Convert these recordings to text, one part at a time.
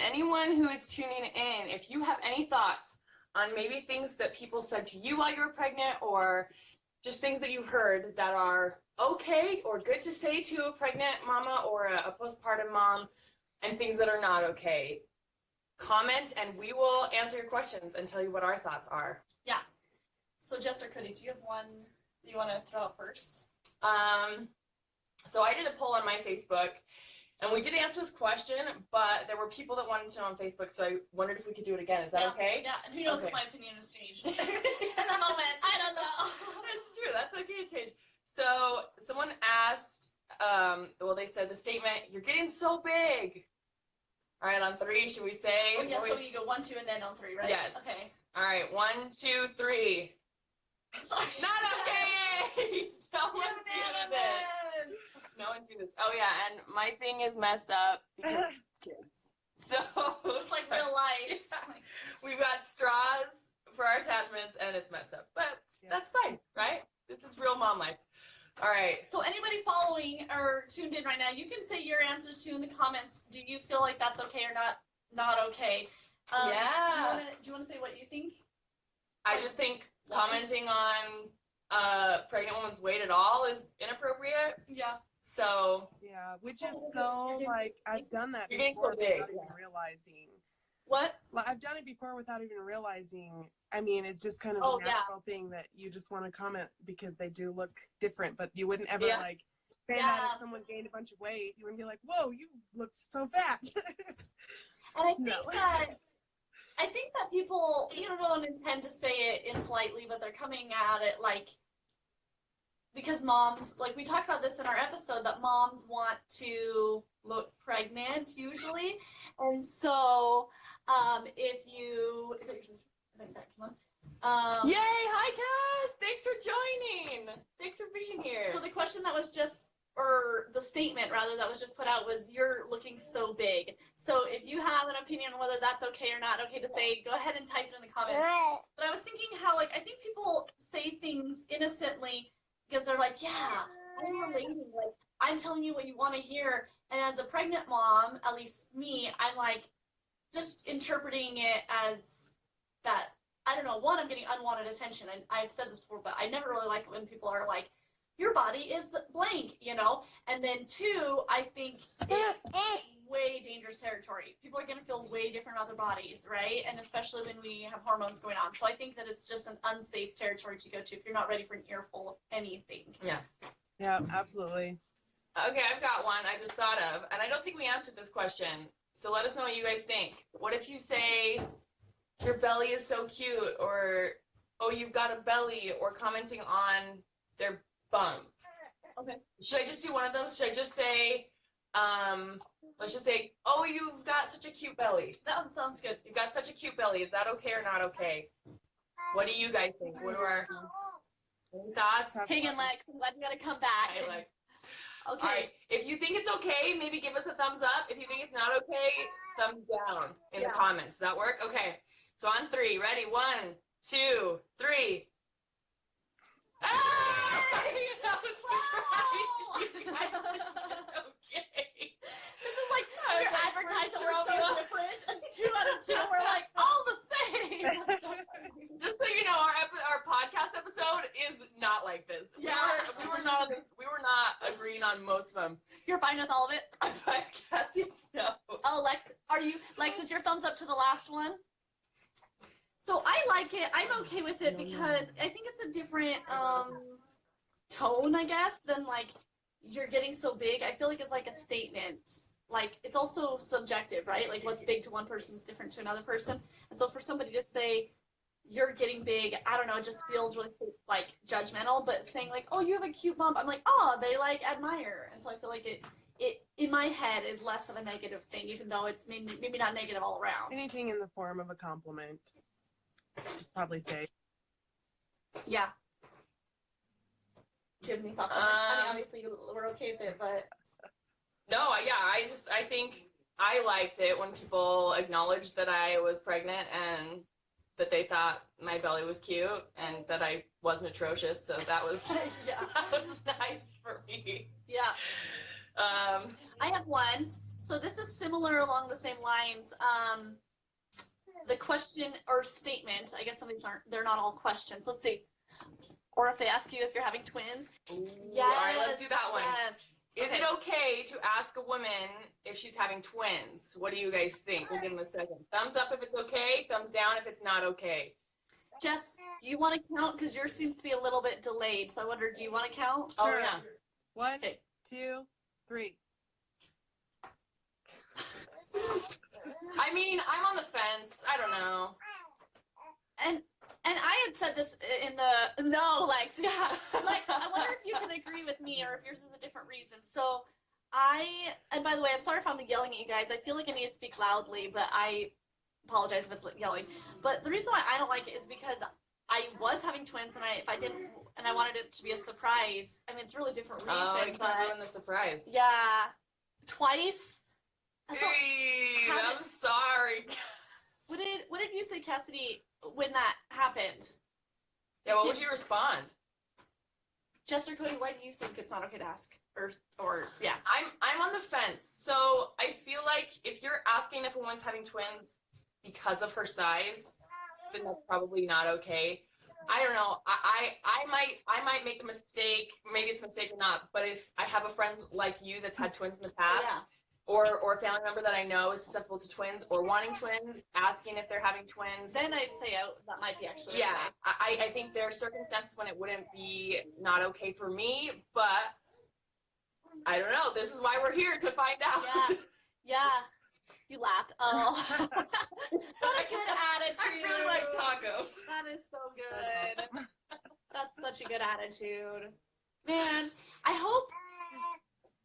anyone who is tuning in, if you have any thoughts on maybe things that people said to you while you were pregnant, or just things that you heard that are okay or good to say to a pregnant mama or a postpartum mom, and things that are not okay, comment and we will answer your questions and tell you what our thoughts are. Yeah. So Jess or Cody, do you have one that you want to throw out first? So I did a poll on my Facebook, and we did answer this question, but there were people that wanted to know on Facebook, so I wondered if we could do it again. Is that okay? Yeah, and who knows if my opinion has changed in the moment. I don't know. It's true. That's okay to change. So someone asked, well, they said the statement, "You're getting so big." All right, on 3, should we say? Oh, yeah, so you go 1, 2, and then on 3, right? Yes. Okay. All right, 1, 2, 3. Not okay! No one do this. No one do this. Oh, yeah, and my thing is messed up because kids. So it's like real life. Yeah. We've got straws for our attachments, and it's messed up. But that's fine, right? This is real mom life. All right. So anybody following or tuned in right now, you can say your answers too in the comments. Do you feel like that's okay or not okay? Yeah. Do you want to say what you think? I just think commenting on a pregnant woman's weight at all is inappropriate. Yeah. So. Yeah, which is so, like, I've done that You're getting before so big. without even realizing. What? Well, I've done it before without even realizing. I mean, it's just kind of a natural thing that you just want to comment because they do look different, but you wouldn't ever, like, say that if someone gained a bunch of weight. You wouldn't be like, whoa, you look so fat. And I think that people, don't intend to say it impolitely, but they're coming at it like, because moms, like we talked about this in our episode, that moms want to look pregnant usually. And so if you, is that your sister? I think that came on. Yay! Hi, Cass! Thanks for joining. Thanks for being here. So the question that was just, or the statement rather, that was just put out was, "You're looking so big." So if you have an opinion on whether that's okay or not okay to say, go ahead and type it in the comments. But I was thinking how, like, I think people say things innocently because they're like, yeah, I'm relating. Like, I'm telling you what you want to hear. And as a pregnant mom, at least me, I'm like, just interpreting it as that, I don't know, one, I'm getting unwanted attention. And I've said this before, but I never really like it when people are like, your body is blank, And then 2, I think it's way dangerous territory. People are going to feel way different about their bodies, right? And especially when we have hormones going on. So I think that it's just an unsafe territory to go to if you're not ready for an earful of anything. Yeah. Yeah, absolutely. Okay, I've got one I just thought of, and I don't think we answered this question. So let us know what you guys think. What if you say, your belly is so cute, or, oh, you've got a belly, or commenting on their bum? Okay. Should I just do one of those? Should I just say, let's just say, oh, you've got such a cute belly. That sounds good. You've got such a cute belly. Is that okay or not okay? What do you guys think? What are our thoughts? Hang on, Lex. I'm glad you got to come back. Hi, Lex. Okay. All right. If you think it's okay, maybe give us a thumbs up. If you think it's not okay, thumbs down in the comments. Does that work? Okay. So on 3. Ready? 1, 2, 3. That was surprised. You guys think it's okay. This is like your advertising. We're so different. And 2 out of 2, we're like all the same. Just so you know, our podcast episode is not like this. Yeah. We were not agreeing on most of them. You're fine with all of it? Podcast, no. Oh, Lex, is your thumbs up to the last one? So I like it. I'm okay with it because I think it's a different tone, I guess, than like, you're getting so big. I feel like it's like a statement. Like, it's also subjective, right? Like, what's big to one person is different to another person. And so for somebody to say, you're getting big, I don't know, it just feels really, like, judgmental. But saying, like, oh, you have a cute bump, I'm like, oh, they, like, admire. And so I feel like it in my head, is less of a negative thing, even though it's maybe not negative all around. Anything in the form of a compliment, I'd probably say. Yeah. Do you have any thoughts on this? I mean, obviously, we're okay with it, but... No, yeah, I think I liked it when people acknowledged that I was pregnant and that they thought my belly was cute and that I wasn't atrocious. So that was that was nice for me. Yeah. I have one. So this is similar along the same lines. The question or statement, I guess some of these they're not all questions. Let's see. Or if they ask you if you're having twins. Ooh, yes. All right, let's do that one. Yes. Is it okay to ask a woman if she's having twins? What do you guys think? We'll give them a second. Thumbs up if it's okay. Thumbs down if it's not okay. Jess, do you want to count? Because yours seems to be a little bit delayed. So I wonder, do you want to count? Oh, yeah. 1, 2, 3. I mean, I'm on the fence. I don't know. And I had said this in the like I wonder if you can agree with me or if yours is a different reason. So and by the way, I'm sorry if I'm yelling at you guys. I feel like I need to speak loudly, but I apologize if it's yelling. But the reason why I don't like it is because I was having twins, and I wanted it to be a surprise. I mean, it's a really different reason. Oh, you can't ruin the surprise. Yeah, twice. Hey, I'm sorry. What did you say, Cassidy, when that happened? Yeah, what would you respond? Jess or Cody, why do you think it's not okay to ask? Or yeah. I'm on the fence. So I feel like if you're asking if a woman's having twins because of her size, then that's probably not okay. I don't know. I might make the mistake. Maybe it's a mistake or not. But if I have a friend like you that's had twins in the past, yeah. or a family member that I know is susceptible to twins or wanting twins, asking if they're having twins, then I'd say that might be actually yeah. okay. I think there are circumstances when it wouldn't be not okay for me, but I don't know. This is why we're here to find out. Yeah. You laughed. Oh. What a good attitude. I really like tacos. That is so good. That's such a good attitude. Man,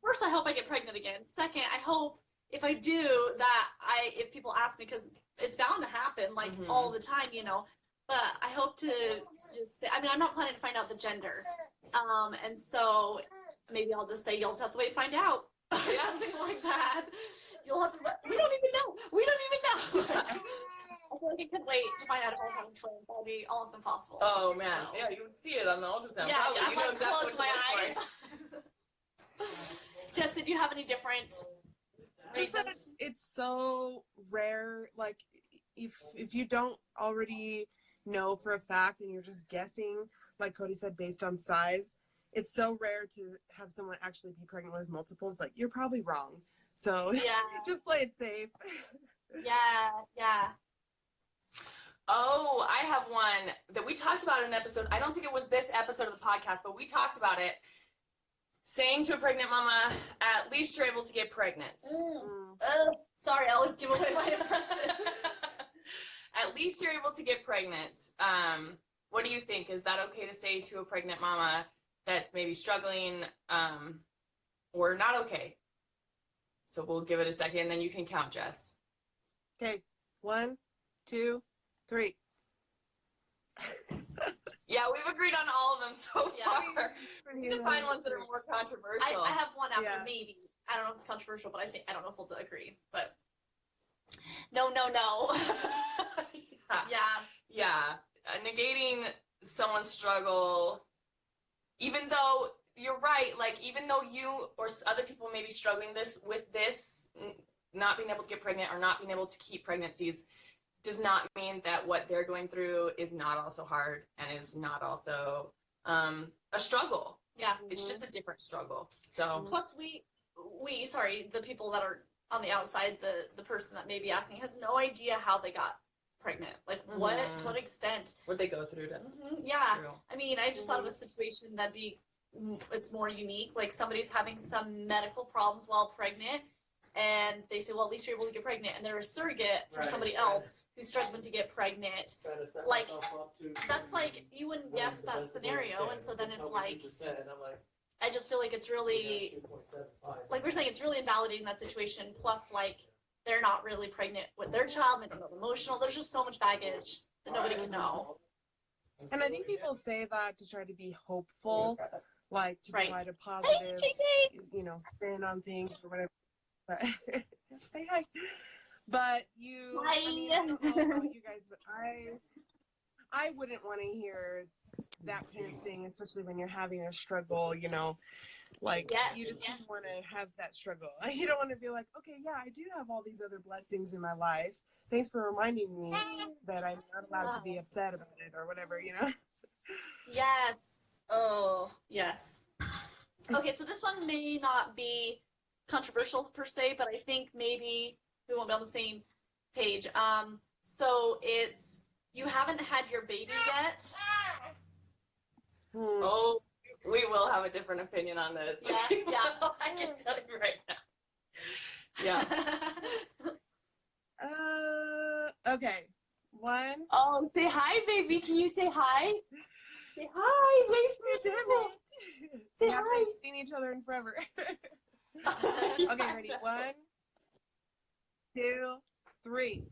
first I hope I get pregnant again. Second, I hope if I do if people ask me, because it's bound to happen all the time, but I hope to just say, I mean, I'm not planning to find out the gender. And so maybe I'll just say, you'll just have to wait and find out. Something like that. You'll have to, we don't even know. I feel like I couldn't wait to find out if I was having twins. That would be almost impossible. Oh, man. So. Yeah, you would see it on the ultrasound. Yeah, probably. You know exactly what to my look for. Jess, did you have any different reasons? It's so rare. Like, if you don't already know for a fact and you're just guessing, like Cody said, based on size, it's so rare to have someone actually be pregnant with multiples. Like, you're probably wrong. So just play it safe. Yeah. Oh, I have one that we talked about in an episode. I don't think it was this episode of the podcast, but we talked about it. Saying to a pregnant mama, at least you're able to get pregnant. Sorry, I always give away my impression. At least you're able to get pregnant. What do you think? Is that okay to say to a pregnant mama that's maybe struggling or not okay? So we'll give it a second, and then you can count, Jess. Okay, 1, 2, 3. Yeah, we've agreed on all of them so far. We need to find ones that are more controversial. I have one after maybe. I don't know if it's controversial, but I don't know if we'll agree. But no. Yeah. Negating someone's struggle, even though you're right, like even though you or other people may be struggling with this, not being able to get pregnant or not being able to keep pregnancies, does not mean that what they're going through is not also hard and is not also a struggle. Yeah. It's just a different struggle. So plus the people that are on the outside, the person that may be asking has no idea how they got pregnant. Like to what extent what they go through to yeah. I mean, I just thought of a situation it's more unique. Like somebody's having some medical problems while pregnant and they feel, well, at least you're able to get pregnant, and they're a surrogate for somebody else who's struggling to get pregnant. Like, that's like, you wouldn't guess that scenario, and so then it's like, I just feel like it's really, like we're saying, it's really invalidating that situation, plus like, they're not really pregnant with their child, they don't know emotional, there's just so much baggage that nobody can know. And I think people say that to try to be hopeful, like to provide a positive, spin on things or whatever. But say hi. But I don't know about you guys, but I wouldn't want to hear that kind of thing, especially when you're having a struggle, Like, yes, you just don't want to have that struggle. You don't want to be like, okay, yeah, I do have all these other blessings in my life. Thanks for reminding me that I'm not allowed to be upset about it or whatever, you know? Yes. Oh, yes. Okay, so this one may not be controversial per se, but I think maybe we won't be on the same page. So it's, you haven't had your baby yet. Oh, we will have a different opinion on this. Yeah, yeah. I can tell you right now. Yeah. Okay. One. Oh, say hi, baby. Can you say hi? Say hi. Wave to the Say We haven't hi. seen each other in forever. Okay, ready? 1, 2, 3.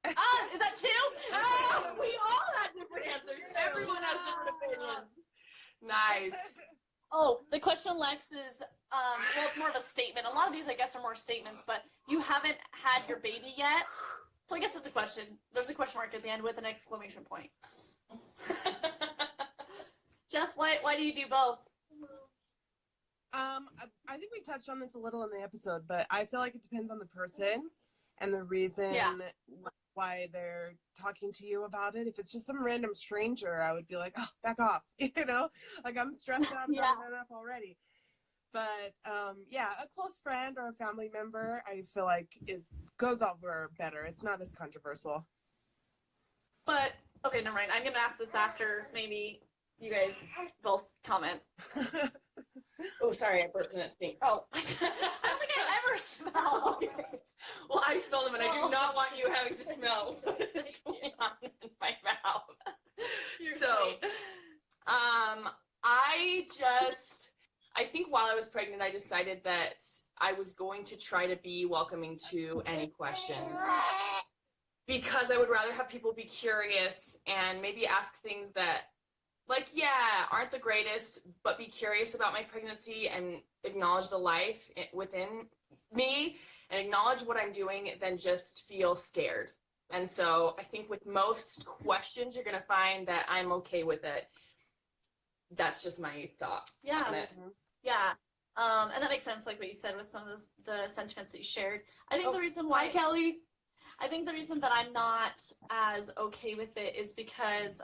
Is that 2? Oh, we all had different answers. Everyone has different opinions. Nice. Oh, the question, Lex, is, well, it's more of a statement. A lot of these, I guess, are more statements, but you haven't had your baby yet. So I guess it's a question. There's a question mark at the end with an exclamation point. Jess, why do you do both? I think we touched on this a little in the episode, but I feel like it depends on the person and the reason why they're talking to you about it. If it's just some random stranger, I would be like, oh, back off, you know, like I'm stressed out about it enough already. But yeah, a close friend or a family member, I feel like goes over better. It's not as controversial. But okay, never mind. I'm gonna ask this after maybe you guys both comment. Oh, sorry, I burped and it stinks. Oh, I don't think I ever smell. Well, I smell them, and I do not want you having to smell what's going on in my mouth. You're so, sweet. I think while I was pregnant, I decided that I was going to try to be welcoming to any questions because I would rather have people be curious and maybe ask things that, like, aren't the greatest, but be curious about my pregnancy and acknowledge the life within me and acknowledge what I'm doing than just feel scared. And so I think with most questions, you're going to find that I'm okay with it. That's just my thought on it. Yeah. And that makes sense, like what you said with some of the sentiments that you shared. I think the reason why... Hi, Kelly. I think the reason that I'm not as okay with it is because...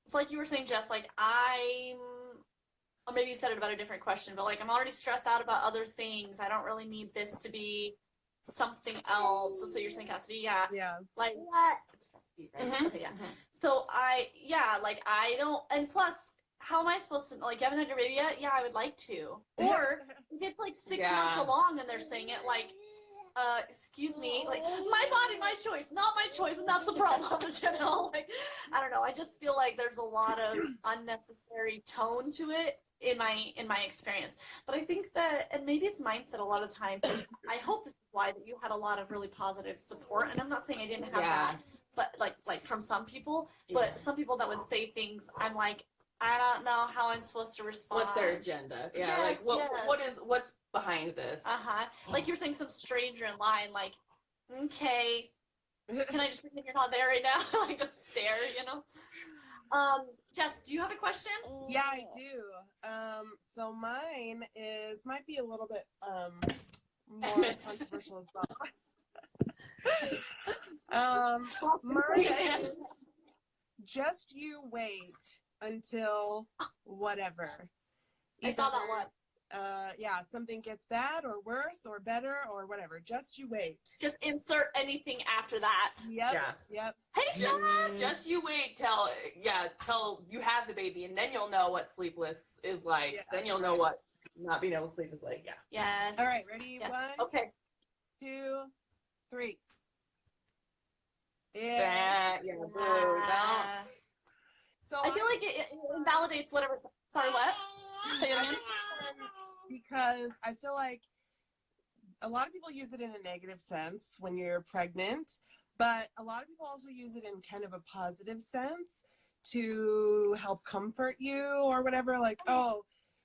it's like you were saying, Jess, like or maybe you said it about a different question, but like I'm already stressed out about other things. I don't really need this to be something else. So you're saying, Cassidy, yeah. Like, it's Cassidy, right? Mm-hmm. Okay, yeah. So I don't, and plus, how am I supposed to, like, you haven't had your baby yet? Yeah, I would like to. Or if it's like 6 months along and they're saying it, like, excuse me, like, my body, my choice, not my choice, and that's the problem, you know? Like, I don't know, I just feel like there's a lot of unnecessary tone to it in my experience. But I think that, and maybe it's mindset a lot of the time, I hope this is why that you had a lot of really positive support, and I'm not saying I didn't have that, but like from some people, but some people that would say things, I'm like, I don't know how I'm supposed to respond. What's their agenda? Yeah, like what's behind this? Like you're saying some stranger in line, like, okay, can I just pretend you're not there right now? Like just stare, you know? Jess, do you have a question? Yeah, I do. So mine might be a little bit more controversial as well. Mine is just you wait until whatever. I saw that one. Something gets bad or worse or better or whatever. Just you wait. Just insert anything after that. Yep. Hey, just you wait till you have the baby, and then you'll know what sleepless is like. Yes, then you'll know what not being able to sleep is like. Yes. All right, ready? Yes. 1, okay. 2, 3. So I feel like it invalidates whatever. Sorry, what? Say it again. Because I feel like a lot of people use it in a negative sense when you're pregnant, but a lot of people also use it in kind of a positive sense to help comfort you or whatever. Like, oh,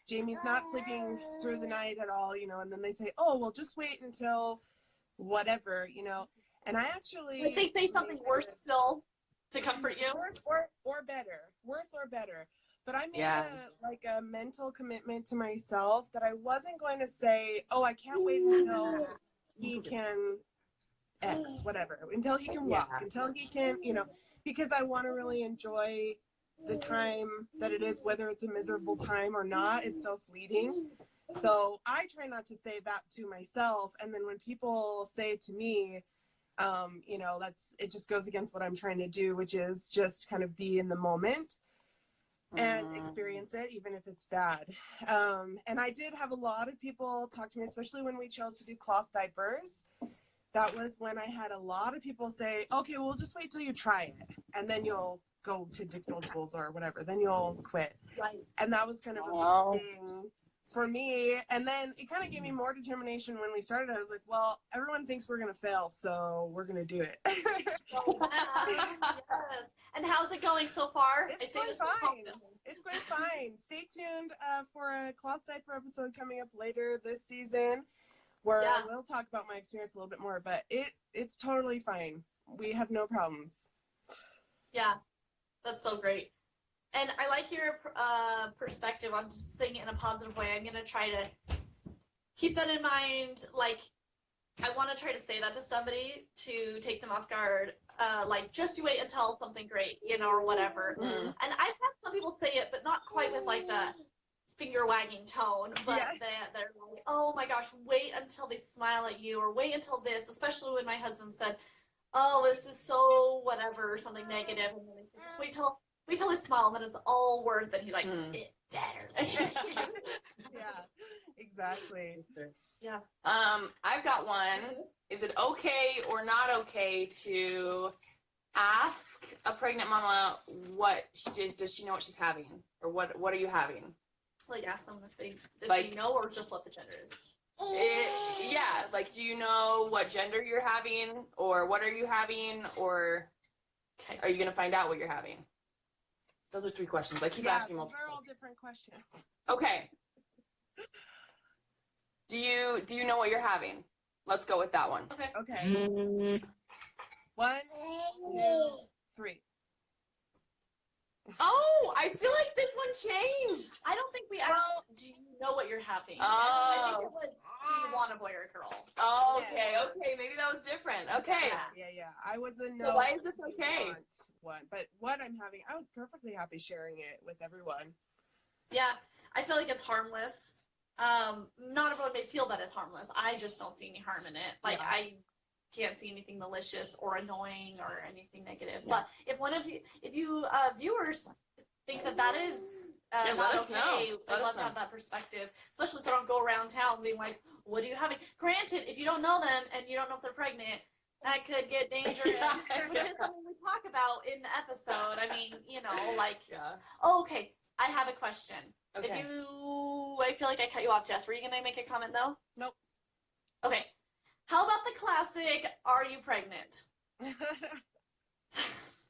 Jamie's not sleeping through the night at all, you know, and then they say, oh, well, just wait until whatever, you know. And I actually... Like they say something worse still to comfort you? Or better. Worse or better. But I made a mental commitment to myself that I wasn't going to say, oh, I can't wait until he can X, whatever, until he can walk, until he can, because I want to really enjoy the time that it is, whether it's a miserable time or not. It's so fleeting. So I try not to say that to myself. And then when people say it to me, it just goes against what I'm trying to do, which is just kind of be in the moment and experience it, even if it's bad. And I did have a lot of people talk to me, especially when we chose to do cloth diapers. That was when I had a lot of people say, okay, well, just wait till you try it. And then you'll go to disposables or whatever. Then you'll quit. Right. And that was kind of a big thing for me. And then it kind of gave me more determination when we started. I was like, well, everyone thinks we're going to fail, so we're going to do it. Yes. And how's it going so far? It's going fine. It's going fine. Stay tuned for a cloth diaper episode coming up later this season, where I will talk about my experience a little bit more, but it's totally fine. We have no problems. Yeah, that's so great. And I like your perspective on just saying it in a positive way. I'm going to try to keep that in mind. Like, I want to try to say that to somebody to take them off guard. Like, just you wait until something great, or whatever. Mm-hmm. And I've had some people say it, but not quite with like the finger wagging tone, but they're like, oh my gosh, wait until they smile at you, or wait until this, especially when my husband said, oh, this is so whatever, or something negative, and then they say, just wait till they smile, and then it's all worth it. He's like, it better. Yeah, exactly. Yeah. I've got one. Is it okay or not okay to ask a pregnant mama does she know what she's having, or what are you having? Like, ask them if they know, or just what the gender is. Like, do you know what gender you're having, or what are you having, or are you gonna find out what you're having? Those are 3 questions. I keep asking multiple. Those are all different questions. Okay. Do you know what you're having? Let's go with that one. Okay. 1, 2, 3. Oh, I feel like this one changed. I don't think we asked, do you know what you're having? Oh. I think it was, do you want a boy or a girl? Oh, okay, maybe that was different. Okay. Yeah. I was a no. So why is this okay? One, but what I'm having, I was perfectly happy sharing it with everyone. Yeah, I feel like it's harmless. Not everyone may feel that it's harmless. I just don't see any harm in it. Like, I can't see anything malicious or annoying or anything negative. But if you viewers think that is not okay, I'd love to have that perspective, especially so I don't go around town being like, what are you having? Granted, if you don't know them and you don't know if they're pregnant, that could get dangerous, which is something we talk about in the episode. I mean, okay, I have a question. Okay. I feel like I cut you off, Jess. Were you going to make a comment, though? Nope. Okay. How about the classic, are you pregnant?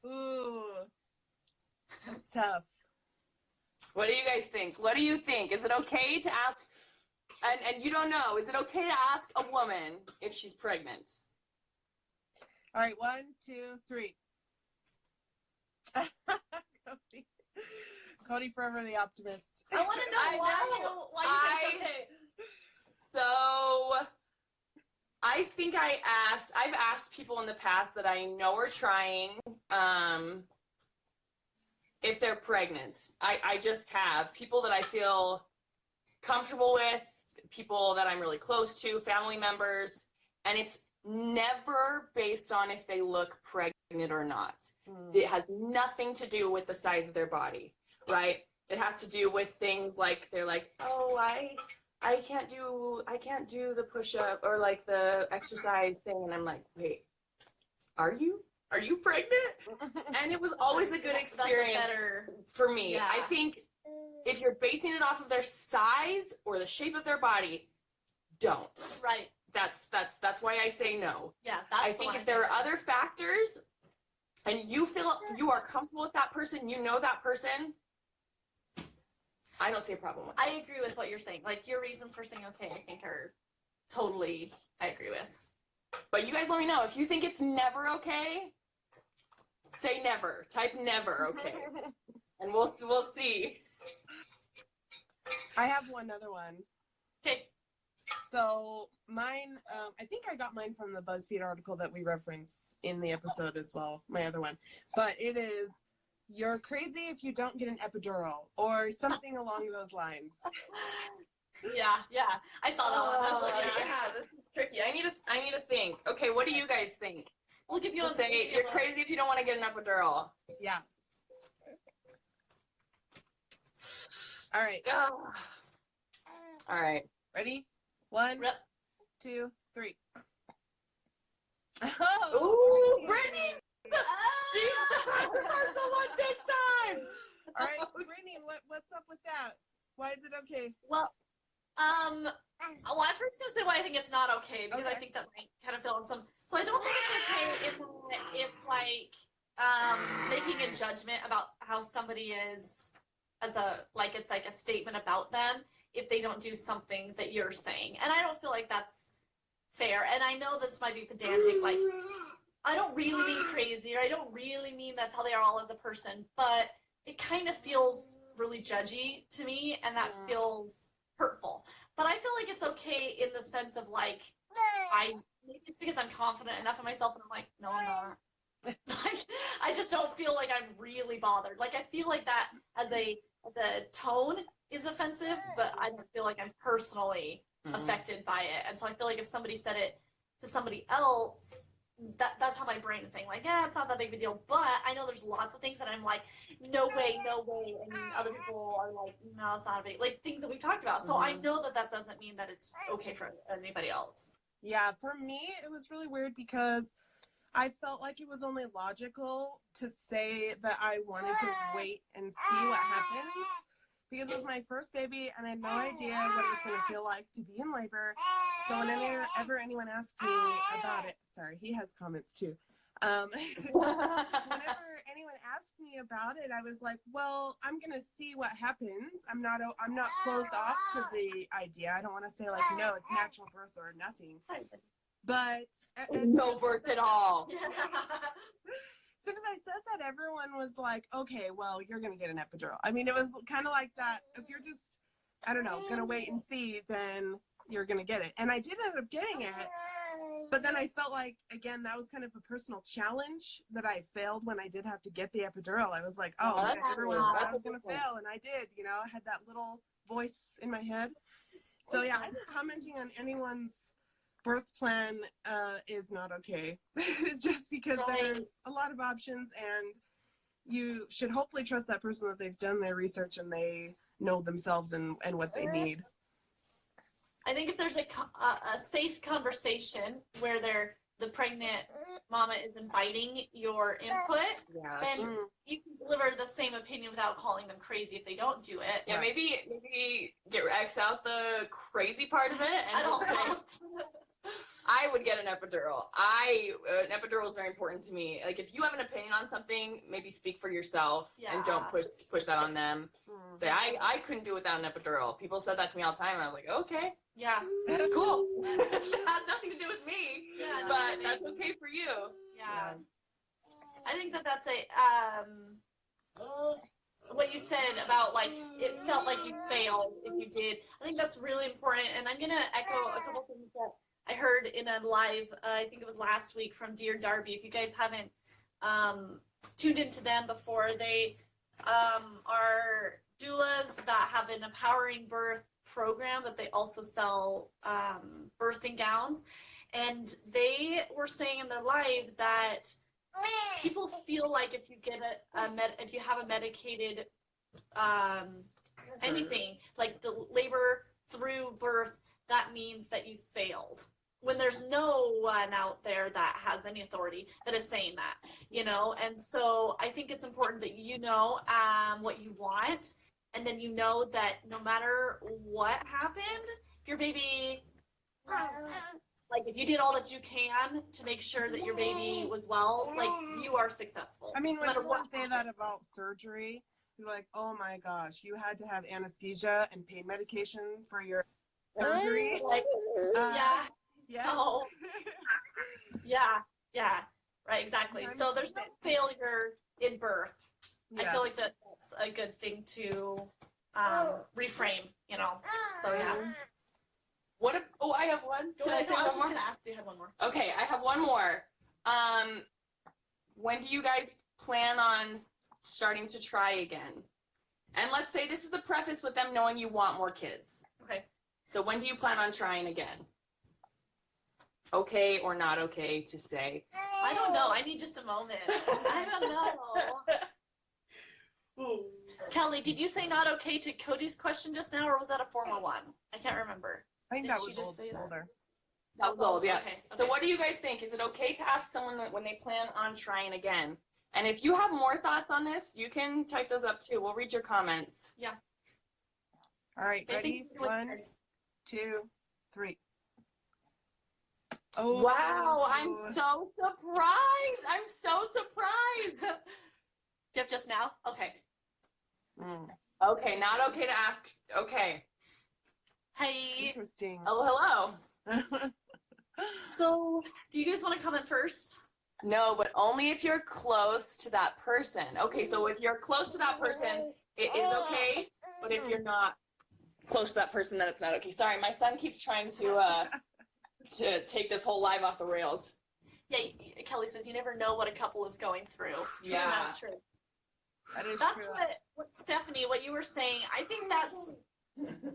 Ooh. That's tough. What do you guys think? What do you think? Is it okay to ask, and you don't know, is it okay to ask a woman if she's pregnant? All right, 1, 2, 3. Cody forever the optimist. I want to know why you think okay. So I think I've asked people in the past that I know are trying, if they're pregnant. I just have people that I feel comfortable with, people that I'm really close to, family members, and it's never based on if they look pregnant or not. It has nothing to do with the size of their body, right? It has to do with things like, they're like, oh, I can't do the push-up or like the exercise thing, and I'm like, wait, are you pregnant? And it was always a good experience for me. Yeah. I think if you're basing it off of their size or the shape of their body, don't. Right. That's why I say no. Yeah. I think if there are other factors and you feel you are comfortable with that person, you know that person, I don't see a problem with that. I agree with what you're saying. Like, your reasons for saying okay, I think are totally, I agree with. But you guys let me know. If you think it's never okay, say never. Type never, okay. And we'll see. I have one other one. Okay. So mine, I think I got mine from the BuzzFeed article that we reference in the episode as well, my other one. But it is, you're crazy if you don't get an epidural, or something along those lines. Yeah, I saw that one. Yeah, this is tricky. I need to think. Okay, what do you guys think? We'll give you Just say you're crazy if you don't want to get an epidural. Yeah. All right. All right. Ready? 1, Yep. 2, 3. Ooh, Brittany! She's the controversial one this time! All right, Brittany, what's up with that? Why is it okay? Well, I'm first gonna say why I think it's not okay, because I think that might kind of fill in some. So I don't think it's okay in that it's like making a judgment about how somebody is it's like a statement about them if they don't do something that you're saying, and I don't feel like that's fair. And I know this might be pedantic, like I don't really mean crazy, or I don't really mean that's how they are all as a person, but it kind of feels really judgy to me, and that feels hurtful. But I feel like it's okay in the sense of like, maybe it's because I'm confident enough in myself, and I'm like, no, I'm not. Like, I just don't feel like I'm really bothered. Like, I feel like that as a tone is offensive, but I don't feel like I'm personally affected by it. And so I feel like if somebody said it to somebody else, that's how my brain is saying, like, yeah, it's not that big of a deal. But I know there's lots of things that I'm like, no way. And other people are like, no, it's not a big, like, things that we've talked about. So I know that doesn't mean that it's okay for anybody else. Yeah, for me, it was really weird because I felt like it was only logical to say that I wanted to wait and see what happens, because it was my first baby and I had no idea what it was going to feel like to be in labor. So whenever anyone asked me about it, sorry, he has comments too. Whenever anyone asked me about it, I was like, well, I'm going to see what happens. I'm not closed off to the idea. I don't want to say like, no, it's natural birth or nothing. But no birth at all. As soon as I said that, everyone was like, okay, well, you're going to get an epidural. I mean, it was kind of like that. If you're just, I don't know, going to wait and see, then you're going to get it. And I did end up getting it. But then I felt like, again, that was kind of a personal challenge that I failed when I did have to get the epidural. I was like, everyone thought I was going to fail. And I did, I had that little voice in my head. So yeah, I think commenting on anyone's birth plan is not okay. Just because there's a lot of options, and you should hopefully trust that person that they've done their research and they know themselves and what they need. I think if there's a safe conversation where the pregnant mama is inviting your input, then you can deliver the same opinion without calling them crazy if they don't do it. Yeah, maybe X out the crazy part of it and just say, I would get an epidural. An epidural is very important to me. Like, if you have an opinion on something, maybe speak for yourself and don't push that on them. Say, I couldn't do without an epidural. People said that to me all the time, and I was like, okay. Yeah. Cool. It has nothing to do with me, but that's okay for you. Yeah. I think that's what you said about, like, it felt like you failed if you did. I think that's really important, and I'm going to echo a couple things that I heard in a live, I think it was last week, from Dear Darby. If you guys haven't tuned into them before, they are doulas that have an empowering birth program, but they also sell birthing gowns. And they were saying in their live that people feel like if you get if you have a medicated anything, like the labor through birth, that means that you failed, when there's no one out there that has any authority that is saying that, and so I think it's important that what you want, and then that no matter what happened, if your baby, like, if you did all that you can to make sure that your baby was well, like, you are successful. I mean, when someone say that about surgery, you're like, oh my gosh, you had to have anesthesia and pain medication for your surgery. Like, yeah. Oh. Yeah. Right, exactly. So there's no failure in birth. I feel like that's a good thing to reframe, you know. So yeah. I have one. Can I say one more? I was just gonna ask if you had one more. Okay, I have one more. When do you guys plan on starting to try again? And let's say this is the preface with them knowing you want more kids. Okay. So when do you plan on trying again? Okay or not okay to say? I don't know. I need just a moment. I don't know. Kelly, did you say not okay to Cody's question just now, or was that a former one? I can't remember. I think Did that she was just say that? older. That was old, yeah. Okay. So what do you guys think? Is it okay to ask someone that when they plan on trying again? And if you have more thoughts on this, you can type those up too. We'll read your comments. Yeah. All right, ready? 1, 2, 3. Oh, wow, I'm so surprised. I'm so surprised. Yep, just now? Okay. Okay, not okay to ask. Okay. Hey. Interesting. Oh, hello. So, do you guys want to comment first? No, but only if you're close to that person. Okay, so if you're close to that person, it is okay. But if you're not close to that person, then it's not okay. Sorry, my son keeps trying to take this whole live off the rails. Yeah, Kelly says you never know what a couple is going through. Yeah. And that's true. That's true. What Stephanie, what you were saying, I think that's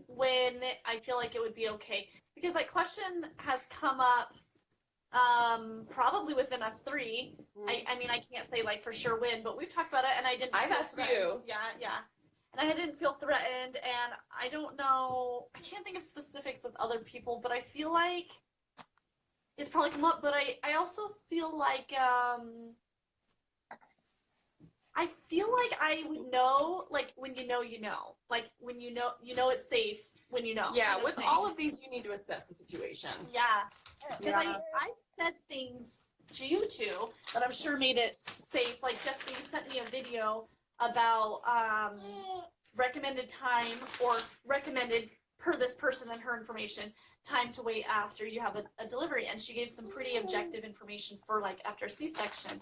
when I feel like it would be okay. Because that question has come up probably within us three. I mean, I can't say like for sure when, but we've talked about it, and I didn't I've feel asked threatened. you. Yeah. And I didn't feel threatened, and I don't know, I can't think of specifics with other people, but I feel like it's probably come up, but I also feel like I would know, like, when you know, like, when you know it's safe when you know. Yeah, with all of these, you need to assess the situation. Yeah, because I said things to you two that I'm sure made it safe. Like, Jessica, you sent me a video about recommended time, or recommended per this person and her information, time to wait after you have a delivery, and she gave some pretty objective information for like after a C-section.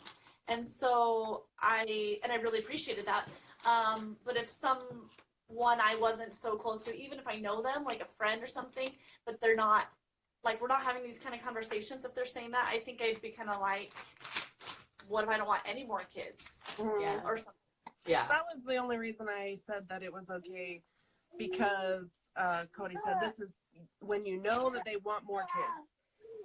And so I really appreciated that. But if someone I wasn't so close to, even if I know them, like a friend or something, but they're not, like, we're not having these kind of conversations, if they're saying that, I think I'd be kind of like, what if I don't want any more kids? Yeah. Or something. Yeah. That was the only reason I said that it was okay, because Cody said this is when you know that they want more kids.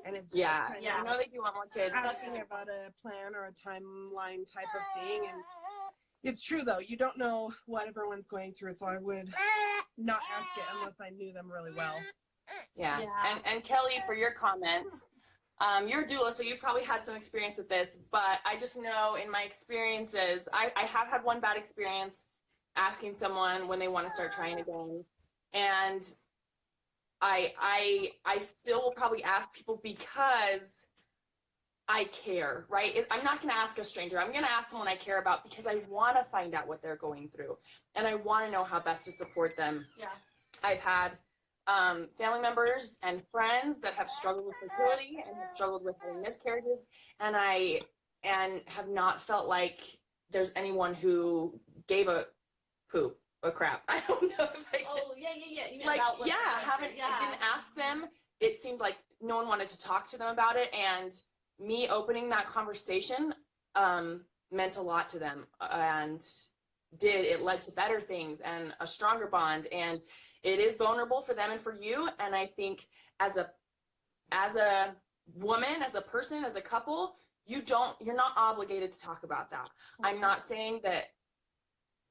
And it's you know that you want more kids. Asking about a plan or a timeline type of thing. And it's true, though. You don't know what everyone's going through, so I would not ask it unless I knew them really well. Yeah. And Kelly, for your comments, you're a doula, so you've probably had some experience with this, but I just know in my experiences, I have had one bad experience asking someone when they want to start trying again. And I still will probably ask people because I care, right? I'm not going to ask a stranger. I'm going to ask someone I care about because I want to find out what they're going through, and I want to know how best to support them. Yeah. I've had family members and friends that have struggled with fertility and have struggled with having miscarriages, and have not felt like there's anyone who gave a poop. A crap. I don't know if I You mean like, about I didn't ask them. It seemed like no one wanted to talk to them about it, and me opening that conversation meant a lot to them, and it led to better things and a stronger bond, and it is vulnerable for them and for you. And I think as a woman, as a person, as a couple, you're not obligated to talk about that. I'm not saying that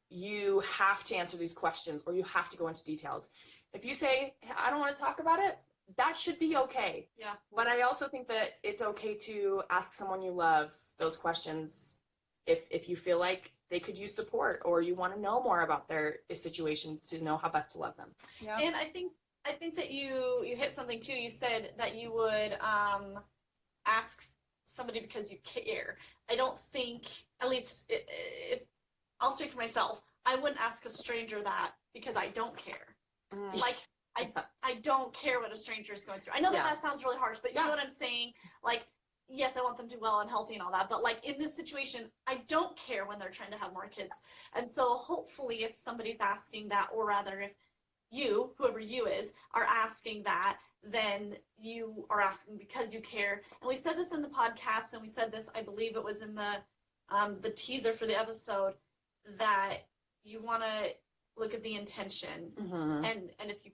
you have to answer these questions or you have to go into details. If you say, I don't want to talk about it, that should be okay. Yeah. But I also think that it's okay to ask someone you love those questions if you feel like they could use support or you want to know more about their situation to know how best to love them. Yeah. And I think that you hit something too. You said that you would ask somebody because you care. I don't think, at least if I'll speak for myself, I wouldn't ask a stranger that because I don't care. Like, I don't care what a stranger is going through. I know that sounds really harsh, but you know what I'm saying? Like, yes, I want them to do well and healthy and all that, but like in this situation, I don't care when they're trying to have more kids. And so hopefully if somebody's asking that, or rather if you, whoever you is, are asking that, then you are asking because you care. And we said this in the podcast, and we said this, I believe it was in the teaser for the episode, that you want to look at the intention, and if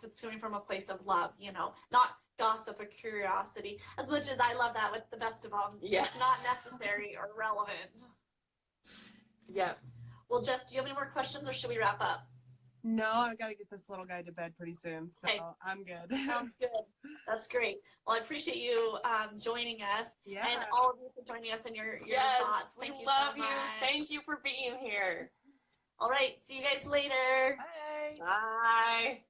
it's coming from a place of love, you know, not gossip or curiosity. As much as I love that with the best of them, yes, it's not necessary or relevant. Yeah. Well, Jess, do you have any more questions, or should we wrap up? No, I've got to get this little guy to bed pretty soon, so okay. I'm good. Sounds good. That's great. Well, I appreciate you joining us, and all of you for joining us and your thoughts. Thank you so much. We love you. Thank you for being here. All right. See you guys later. Bye. Bye.